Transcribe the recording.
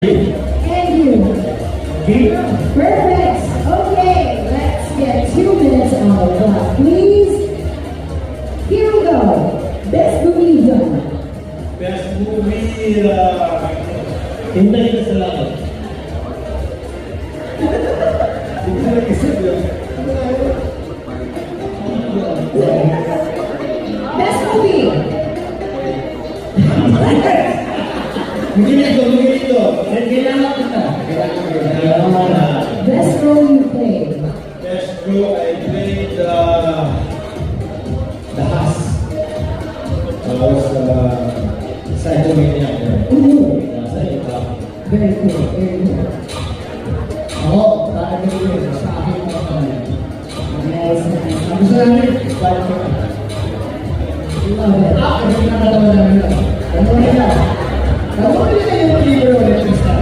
And you. Perfect. Okay, let's get 2 minutes on the clock, please. Here we go. Best movie done. Best movie, Hinday Ka sa Lakad. Hindi na nag-isip yun. Best movie. Hindi nito. Kailangan kita. Best role you played. Best role, I played the Huss. I was psychomaniac there. Ooh. Very Very cool. Very cool. Ako, talaga yun. Sa akin mga kanya. Nice, nice. Ang gusto namin, balik ko na. Love it. Kasi nakatawa namin lang. Ano na yan? Ano na yan yung libro ulit?